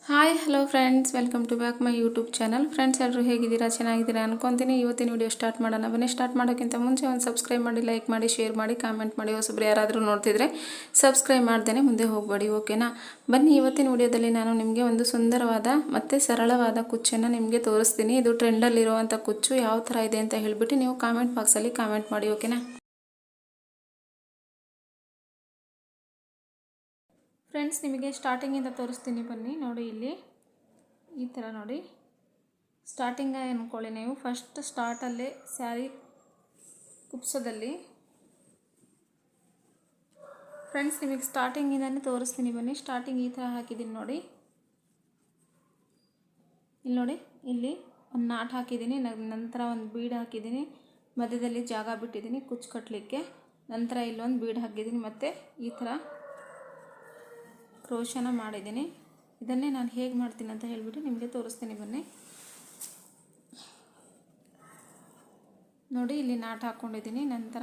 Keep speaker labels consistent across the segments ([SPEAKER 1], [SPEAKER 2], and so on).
[SPEAKER 1] Hi hello friends, welcome to back my YouTube channel. Friends ಎಲ್ಲರೂ ಹೇಗಿದ್ದೀರಾ? ಚೆನ್ನಾಗಿದ್ದೀರಾ ಅನ್ಕೊತೀನಿ. ಇವತ್ತಿನ ವಿಡಿಯೋ ಸ್ಟಾರ್ಟ್ ಮಾಡೋಣ ಬನ್ನಿ. ಸ್ಟಾರ್ಟ್ ಮಾಡೋಕ್ಕಿಂತ ಮುಂಚೆ ಒಂದು ಸಬ್ಸ್ಕ್ರೈಬ್ ಮಾಡಿ, ಲೈಕ್ ಮಾಡಿ, ಶೇರ್ ಮಾಡಿ, ಕಾಮೆಂಟ್ ಮಾಡಿ. ಹೊಸಬ್ರು ಯಾರಾದರೂ ನೋಡ್ತಿದ್ರೆ ಸಬ್ಸ್ಕ್ರೈಬ್ ಮಾಡ್ದೇನೆ ಮುಂದೆ ಹೋಗಬೇಡಿ, ಓಕೆನಾ? ಬನ್ನಿ, ಇವತ್ತಿನ ವಿಡಿಯೋದಲ್ಲಿ ನಾನು ನಿಮಗೆ ಒಂದು ಸುಂದರವಾದ ಮತ್ತು ಸರಳವಾದ ಕುಚ್ಚನ್ನು ನಿಮಗೆ ತೋರಿಸ್ತೀನಿ. ಇದು ಟ್ರೆಂಡಲ್ಲಿರುವಂಥ ಕುಚ್ಚು ಯಾವ ಥರ ಇದೆ ಅಂತ ಹೇಳಿಬಿಟ್ಟು ನೀವು ಕಾಮೆಂಟ್ ಬಾಕ್ಸಲ್ಲಿ ಕಾಮೆಂಟ್ ಮಾಡಿ, ಓಕೆನಾ? ಫ್ರೆಂಡ್ಸ್, ನಿಮಗೆ ಸ್ಟಾರ್ಟಿಂಗಿಂದ ತೋರಿಸ್ತೀನಿ ಬನ್ನಿ. ನೋಡಿ, ಇಲ್ಲಿ ಈ ಥರ ನೋಡಿ. ಸ್ಟಾರ್ಟಿಂಗ ಅಂದ್ಕೊಳ್ಳಿ ನೀವು. ಫಸ್ಟ್ ಸ್ಟಾರ್ಟಲ್ಲೇ ಸ್ಯಾರಿ ಕುಪ್ಸೋದಲ್ಲಿ ಫ್ರೆಂಡ್ಸ್ ನಿಮಗೆ ಸ್ಟಾರ್ಟಿಂಗಿಂದನೇ ತೋರಿಸ್ತೀನಿ ಬನ್ನಿ. ಸ್ಟಾರ್ಟಿಂಗ್ ಈ ಥರ ಹಾಕಿದ್ದೀನಿ ನೋಡಿ. ಇಲ್ಲಿ ನೋಡಿ, ಇಲ್ಲಿ ಒಂದು ನಾಟ್ ಹಾಕಿದ್ದೀನಿ, ನಂತರ ಒಂದು ಬೀಡ್ ಹಾಕಿದ್ದೀನಿ, ಮಧ್ಯದಲ್ಲಿ ಜಾಗ ಬಿಟ್ಟಿದ್ದೀನಿ ಕುಚ್ಚು ಕಟ್ಟಲಿಕ್ಕೆ. ನಂತರ ಇಲ್ಲೊಂದು ಬೀಡ್ ಹಾಕಿದ್ದೀನಿ, ಮತ್ತು ಈ ಥರ ಕ್ರೋಶನ ಮಾಡಿದ್ದೀನಿ. ಇದನ್ನೇ ನಾನು ಹೇಗೆ ಮಾಡ್ತೀನಿ ಅಂತ ಹೇಳಿಬಿಟ್ಟು ನಿಮಗೆ ತೋರಿಸ್ತೀನಿ ಬನ್ನಿ. ನೋಡಿ, ಇಲ್ಲಿ ನಾಟ್ ಹಾಕ್ಕೊಂಡಿದ್ದೀನಿ. ನಂತರ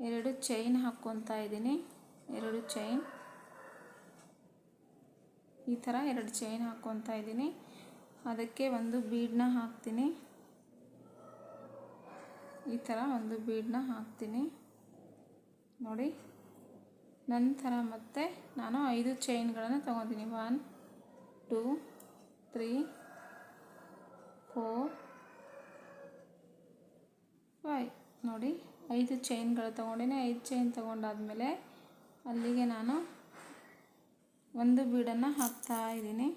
[SPEAKER 1] 2 ಚೈನ್ ಹಾಕ್ಕೊತಾ ಇದ್ದೀನಿ. 2 ಚೈನ್, ಈ ಥರ 2 ಚೈನ್ ಹಾಕ್ಕೊತಾ ಇದ್ದೀನಿ. ಅದಕ್ಕೆ ಒಂದು ಬೀಡನ್ನ ಹಾಕ್ತೀನಿ. ಈ ಥರ ಒಂದು ಬೀಡನ್ನ ಹಾಕ್ತೀನಿ ನೋಡಿ. ನಂತರ ಮತ್ತೆ ನಾನು 5 ಚೈನ್ಗಳನ್ನು ತೊಗೊತೀನಿ. 1 2 3 4 5 ನೋಡಿ, 5 ಚೈನ್ಗಳು ತೊಗೊಂಡಿನಿ. 5 ಚೈನ್ ತೊಗೊಂಡಾದ್ಮೇಲೆ ಅಲ್ಲಿಗೆ ನಾನು ಒಂದು ಬೀಡನ್ನು ಹಾಕ್ತಾ ಇದ್ದೀನಿ.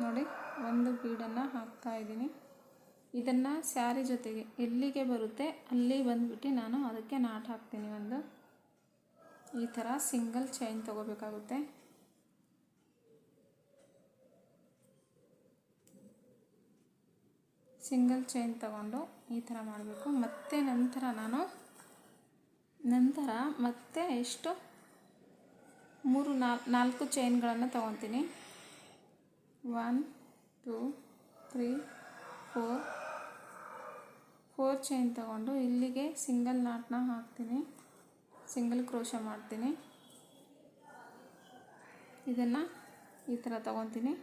[SPEAKER 1] ನೋಡಿ, ಒಂದು ಬೀಡನ್ನು ಹಾಕ್ತಾ ಇದ್ದೀನಿ. ಇದನ್ನು ಸ್ಯಾರಿ ಜೊತೆಗೆ ಎಲ್ಲಿಗೆ ಬರುತ್ತೆ ಅಲ್ಲಿ ಬಂದುಬಿಟ್ಟು ನಾನು ಅದಕ್ಕೆ ನಾಟ್ ಹಾಕ್ತೀನಿ. ಒಂದು ಈ ಥರ ಸಿಂಗಲ್ ಚೈನ್ ತೊಗೋಬೇಕಾಗುತ್ತೆ. ಸಿಂಗಲ್ ಚೈನ್ ತಗೊಂಡು ಈ ಥರ ಮಾಡಬೇಕು. ಮತ್ತು ನಂತರ ಮತ್ತೆ ಎಷ್ಟು 4 ಚೈನ್ಗಳನ್ನು ತೊಗೊತೀನಿ. 1 2 3 4 ಚೈನ್ ತಗೊಂಡು ಇಲ್ಲಿಗೆ ಸಿಂಗಲ್ ನಾಟ್ನ ಹಾಕ್ತೀನಿ, ಸಿಂಗಲ್ ಕ್ರೋಶ ಮಾಡ್ತೀನಿ. ಇದನ್ನು ಈ ಥರ ತೊಗೊತೀನಿ.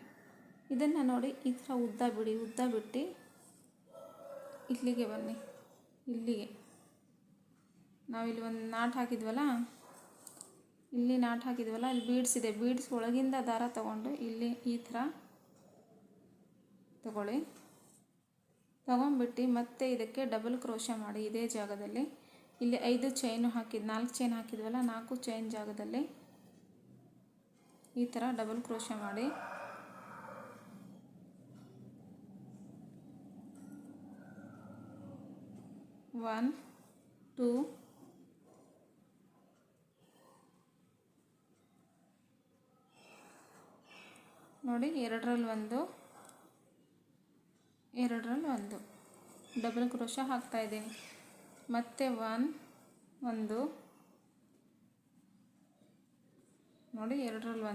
[SPEAKER 1] ಇದನ್ನು ನೋಡಿ, ಈ ಥರ ಉದ್ದ ಬಿಟ್ಟು ಇಲ್ಲಿಗೆ ಬನ್ನಿ. ಇಲ್ಲಿಗೆ ನಾವಿಲ್ಲಿ ಒಂದು ನಾಟ್ ಹಾಕಿದ್ವಲ್ಲ, ಇಲ್ಲಿ ಬೀಡ್ಸ್ ಇದೆ. ಬೀಡ್ಸ್ ಒಳಗಿಂದ ದಾರ ತಗೊಂಡು ಇಲ್ಲಿ ಈ ಥರ ತಗೊಳ್ಳಿ. ತೊಗೊಂಡ್ಬಿಟ್ಟು ಮತ್ತೆ ಇದಕ್ಕೆ ಡಬಲ್ ಕ್ರೋಶ ಮಾಡಿ ಇದೇ ಜಾಗದಲ್ಲಿ. ಇಲ್ಲಿ 4 ಚೈನ್ ಹಾಕಿದ್ವಲ್ಲ, 4 ಚೈನ್ ಜಾಗದಲ್ಲಿ ಈ ಥರ ಡಬಲ್ ಕ್ರೋಶ ಮಾಡಿ ಒನ್ ಟೂ ನೋಡಿ, ಎರಡರಲ್ಲಿ ಒಂದು ಡಬಲ್ ಕ್ರೋಶ ಹಾಕ್ತಾ ಇದ್ದೀನಿ. ಮತ್ತೆ ಒಂದು ನೋಡಿ, ಎರಡರಲ್ಲಿ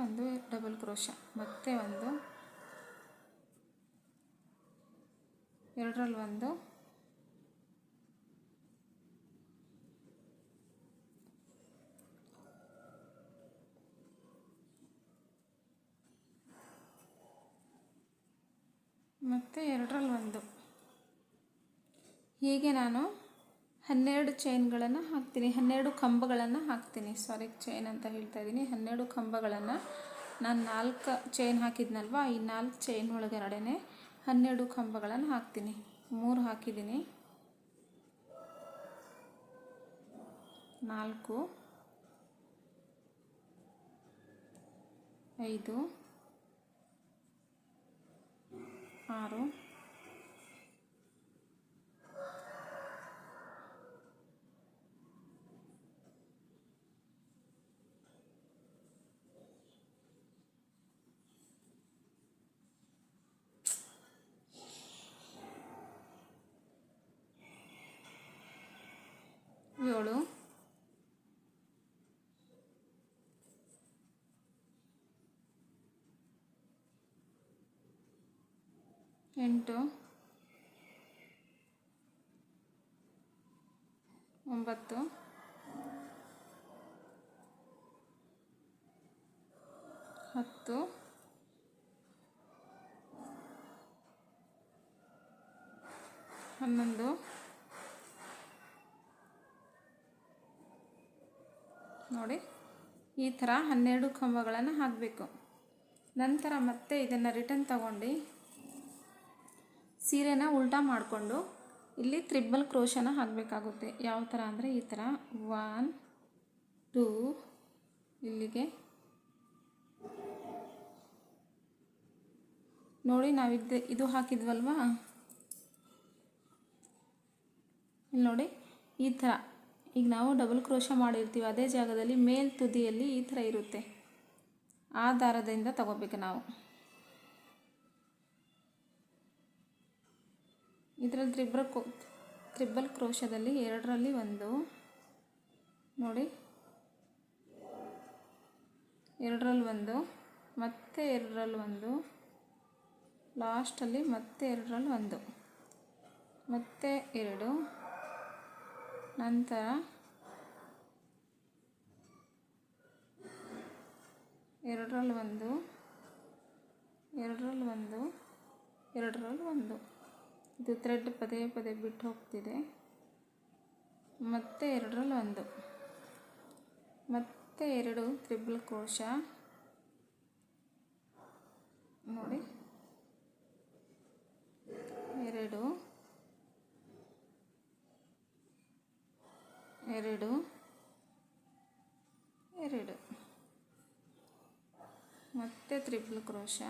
[SPEAKER 1] ಒಂದು ಡಬಲ್ ಕ್ರೋಶ, ಮತ್ತೆ ಎರಡರಲ್ಲಿ ಒಂದು, ಮತ್ತು ಎರಡರಲ್ಲಿ ಒಂದು. ಹೀಗೆ ನಾನು 12 ಚೈನ್ಗಳನ್ನು ಹಾಕ್ತೀನಿ. 12 ಕಂಬಗಳನ್ನು ಹಾಕ್ತೀನಿ. ಚೈನ್ ಅಂತ ಹೇಳ್ತಾ ಇದ್ದೀನಿ. 12 ಕಂಬಗಳನ್ನು ನಾನು 4 ಚೈನ್ ಹಾಕಿದ್ನಲ್ವ, ಈ 4 ಚೈನ್ ಒಳಗಡೆ 12 ಕಂಬಗಳನ್ನು ಹಾಕ್ತೀನಿ. 3 ಹಾಕಿದ್ದೀನಿ, 4 5 6 7 8 9 10 11 ನೋಡಿ ಈ ಥರ 12 ಕಂಬಗಳನ್ನು ಹಾಕಬೇಕು. ನಂತರ ಮತ್ತೆ ಇದನ್ನು ರಿಟರ್ನ್ ತಗೊಂಡು ಸೀರೆನ ಉಲ್ಟಾ ಮಾಡಿಕೊಂಡು ಇಲ್ಲಿ ತ್ರಿಬಲ್ ಕ್ರೋಶನ ಹಾಕಬೇಕಾಗುತ್ತೆ. ಯಾವ ಥರ ಅಂದರೆ ಈ ಥರ 1 2 ಇಲ್ಲಿಗೆ ನೋಡಿ ಇದು ಹಾಕಿದ್ವಲ್ವಾ, ಇಲ್ಲಿ ನೋಡಿ ಈ ಥರ. ಈಗ ನಾವು ಡಬಲ್ ಕ್ರೋಶ ಮಾಡಿರ್ತೀವಿ ಅದೇ ಜಾಗದಲ್ಲಿ ಮೇಲ್ ತುದಿಯಲ್ಲಿ ಈ ಥರ ಇರುತ್ತೆ. ಆ ದಾರದಿಂದ ತಗೋಬೇಕು ನಾವು. ಇದರಲ್ಲಿ ತ್ರಿಬಲ್ ಕ್ರೋಶದಲ್ಲಿ 2ರಲ್ಲಿ 1 ನೋಡಿ, 2ರಲ್ಲಿ 1 ಮತ್ತೆ 2ರಲ್ಲಿ 1 ಲಾಸ್ಟಲ್ಲಿ ಮತ್ತೆ 2ರಲ್ಲಿ 1 ಮತ್ತೆ 2 ನಂತರ 2ರಲ್ಲಿ 1 2ರಲ್ಲಿ 1 2ರಲ್ಲಿ 1. ಇದು ಥ್ರೆಡ್ ಪದೇ ಪದೇ ಬಿಟ್ಟು ಹೋಗ್ತಿದೆ. ಮತ್ತೆ 2ರಲ್ಲಿ 1 ಮತ್ತೆ 2 ತ್ರಿಬಲ್ ಕ್ರೋಶ ನೋಡಿ, 2 2 2 ಮತ್ತೆ ತ್ರಿಬಲ್ ಕ್ರೋಶ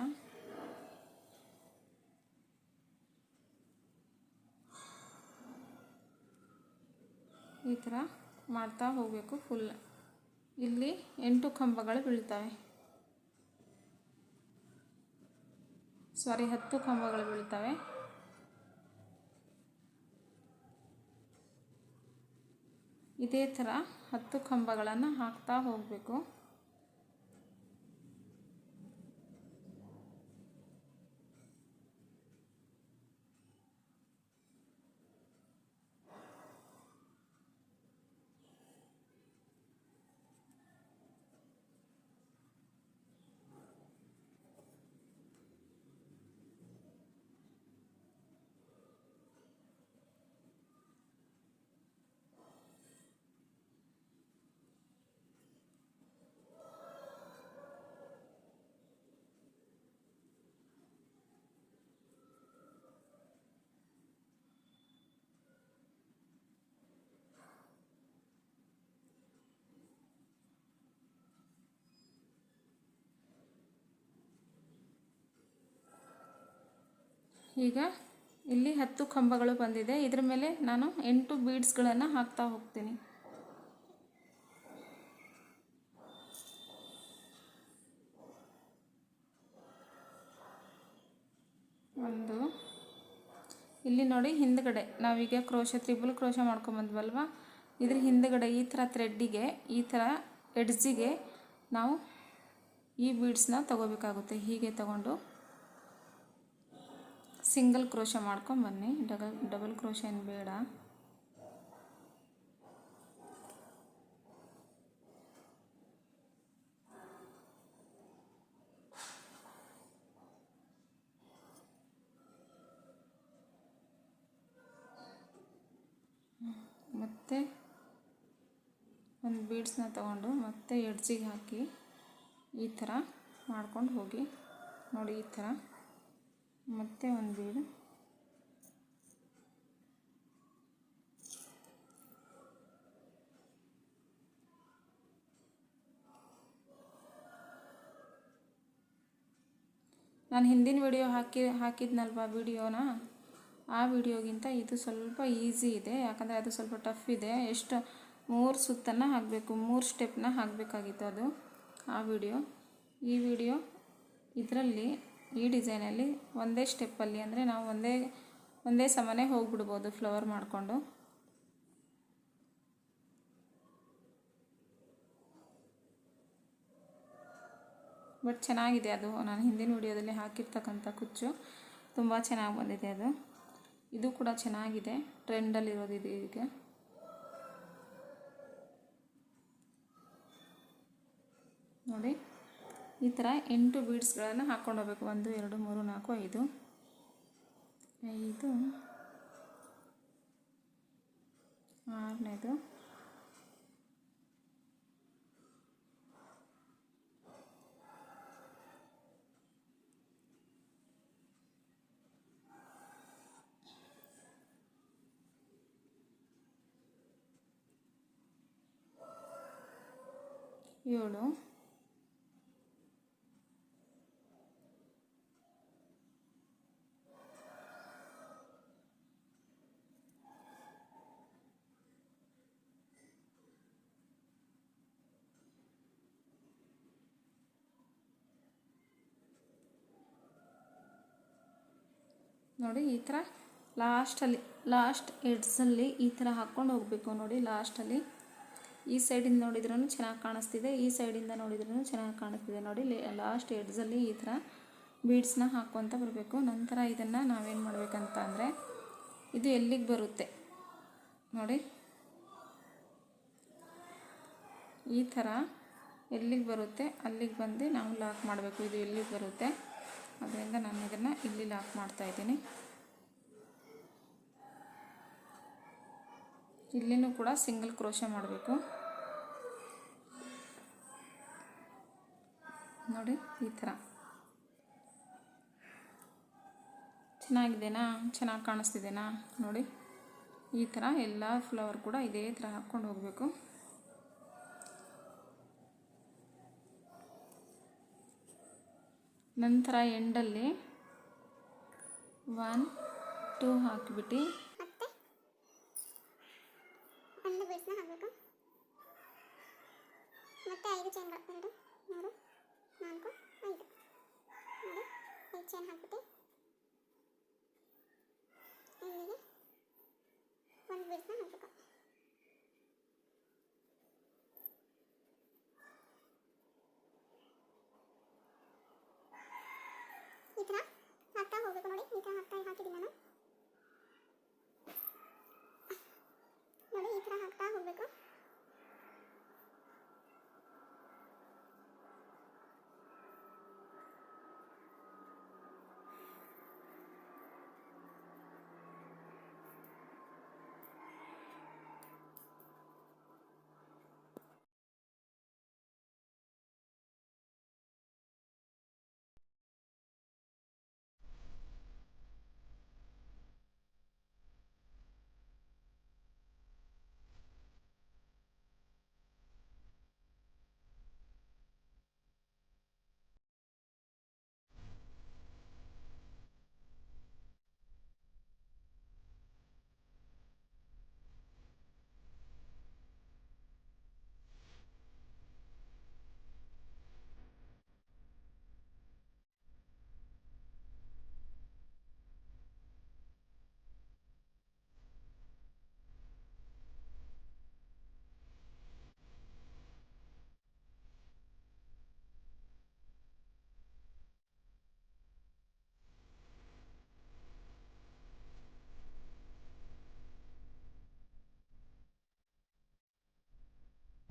[SPEAKER 1] ಈ ಥರ ಮಾಡ್ತಾ ಹೋಗಬೇಕು ಫುಲ್. ಇಲ್ಲಿ 8 ಕಂಬಗಳು ಬೀಳ್ತವೆ, 10 ಕಂಬಗಳು ಬೀಳ್ತವೆ. ಇದೇ ಥರ 10 ಕಂಬಗಳನ್ನು ಹಾಕ್ತಾ ಹೋಗಬೇಕು. ಈಗ ಇಲ್ಲಿ 10 ಕಂಬಗಳು ಬಂದಿದೆ. ಇದರ ಮೇಲೆ ನಾನು 8 ಬೀಡ್ಸ್ಗಳನ್ನು ಹಾಕ್ತಾ ಹೋಗ್ತೀನಿ. 1 ಇಲ್ಲಿ ನೋಡಿ, ಹಿಂದ್ಗಡೆ ನಾವೀಗ ತ್ರಿಬಲ್ ಕ್ರೋಶ ಮಾಡ್ಕೊಂಬಂದ್ವಲ್ವ, ಇದ್ರ ಹಿಂದ್ಗಡೆ ಈ ಥರ ಥ್ರೆಡ್ಡಿಗೆ ಈ ಥರ ಎಡ್ಜಿಗೆ ನಾವು ಈ ಬೀಡ್ಸ್ನ ತಗೋಬೇಕಾಗುತ್ತೆ. ಹೀಗೆ ತಗೊಂಡು ಸಿಂಗಲ್ ಕ್ರೋಶ ಮಾಡ್ಕೊಂಬನ್ನಿ, ಡಬಲ್ ಕ್ರೋಶ ಏನು ಬೇಡ. ಮತ್ತೆ ಒಂದು ಬೀಡ್ಸ್ನ ತಗೊಂಡು ಮತ್ತೆ ಎಡ್ಜಿಗೆ ಹಾಕಿ ಈ ಥರ ಮಾಡ್ಕೊಂಡು ಹೋಗಿ ನೋಡಿ. ಈ ಥರ ಮತ್ತೆ ಒಂದು ಬೀಡು, ನಾನು ಹಿಂದಿನ ವಿಡಿಯೋ ಹಾಕಿದ್ನಲ್ವ ವಿಡಿಯೋನ, ಆ ವಿಡಿಯೋಗಿಂತ ಇದು ಸ್ವಲ್ಪ ಈಸಿ ಇದೆ. ಯಾಕಂದರೆ ಅದು ಸ್ವಲ್ಪ ಟಫ್ ಇದೆ. ಎಷ್ಟು 3 ಸುತ್ತನ್ನು ಹಾಕಬೇಕು, 3 ಸ್ಟೆಪ್ನ ಹಾಕಬೇಕಾಗಿತ್ತು ಅದು ಆ ವಿಡಿಯೋ. ಈ ವಿಡಿಯೋ ಇದರಲ್ಲಿ ಈ ಡಿಸೈನಲ್ಲಿ ಒಂದೇ ಸ್ಟೆಪ್ಪಲ್ಲಿ, ಅಂದರೆ ನಾವು ಒಂದೇ ಸಮನೆ ಹೋಗಿಬಿಡ್ಬೋದು ಫ್ಲವರ್ ಮಾಡಿಕೊಂಡು. ಬಟ್ ಚೆನ್ನಾಗಿದೆ ಅದು. ನಾನು ಹಿಂದಿನ ವಿಡಿಯೋದಲ್ಲಿ ಹಾಕಿರ್ತಕ್ಕಂಥ ಕುಚ್ಚು ತುಂಬ ಚೆನ್ನಾಗಿ ಬಂದಿದೆ ಅದು. ಇದು ಕೂಡ ಚೆನ್ನಾಗಿದೆ, ಟ್ರೆಂಡಲ್ಲಿರೋದು ಇದು ಈಗ. ನೋಡಿ ಈ ಥರ 8 ಬೀಡ್ಸ್ಗಳನ್ನು ಹಾಕ್ಕೊಂಡು ಹೋಗ್ಬೇಕು. 1 2 3 4 5 5 6ನೇದು 7 ನೋಡಿ ಈ ಥರ ಲಾಸ್ಟ್ ಎಡ್ಸಲ್ಲಿ ಈ ಥರ ಹಾಕ್ಕೊಂಡು ಹೋಗಬೇಕು. ನೋಡಿ ಲಾಸ್ಟಲ್ಲಿ ಈ ಸೈಡಿಂದ ನೋಡಿದ್ರೂ ಚೆನ್ನಾಗಿ ಕಾಣಿಸ್ತಿದೆ, ಈ ಸೈಡಿಂದ ನೋಡಿದ್ರೂ ಚೆನ್ನಾಗಿ ಕಾಣಿಸ್ತಿದೆ. ನೋಡಿ ಲಾಸ್ಟ್ ಎಡ್ಸಲ್ಲಿ ಈ ಥರ ಬೀಡ್ಸ್ನ ಹಾಕ್ಕೊತ ಬರಬೇಕು. ನಂತರ ಇದನ್ನು ನಾವೇನು ಮಾಡಬೇಕಂತ ಅಂದರೆ ಇದು ಎಲ್ಲಿಗೆ ಬರುತ್ತೆ ನೋಡಿ ಈ ಥರ ಎಲ್ಲಿಗೆ ಬರುತ್ತೆ ಅಲ್ಲಿಗೆ ಬಂದು ನಾವು ಲಾಕ್ ಮಾಡಬೇಕು. ಇದು ಎಲ್ಲಿಗೆ ಬರುತ್ತೆ ಅದರಿಂದ ನಾನು ಇದನ್ನು ಇಲ್ಲಿ ಲಾಕ್ ಮಾಡ್ತಾಯಿದ್ದೀನಿ. ಇಲ್ಲಿನೂ ಕೂಡ ಸಿಂಗಲ್ ಕ್ರೋಶೆ ಮಾಡಬೇಕು. ನೋಡಿ ಈ ಥರ ಚೆನ್ನಾಗಿದೆನಾ, ಚೆನ್ನಾಗಿ ಕಾಣಿಸ್ತಿದೆನಾ ನೋಡಿ. ಈ ಥರ ಎಲ್ಲ ಫ್ಲವರ್ ಕೂಡ ಇದೇ ಥರ ಹಾಕ್ಕೊಂಡು ಹೋಗಬೇಕು. ನಂತರ ಎಂಡಲ್ಲಿ 1 2 ಹಾಕಿಬಿಟ್ಟು
[SPEAKER 2] ಒಂದು ಬೀಡ್ಸ್ನ ಹಾಕಬೇಕು. ಮತ್ತೆ 5 ಚೈನ್ಗಳು 2 3 4 5 ನೋಡಿ 5 ಚೈನ್ ಹಾಕ್ಬಿಟ್ಟು ಇಲ್ಲಿಗೆ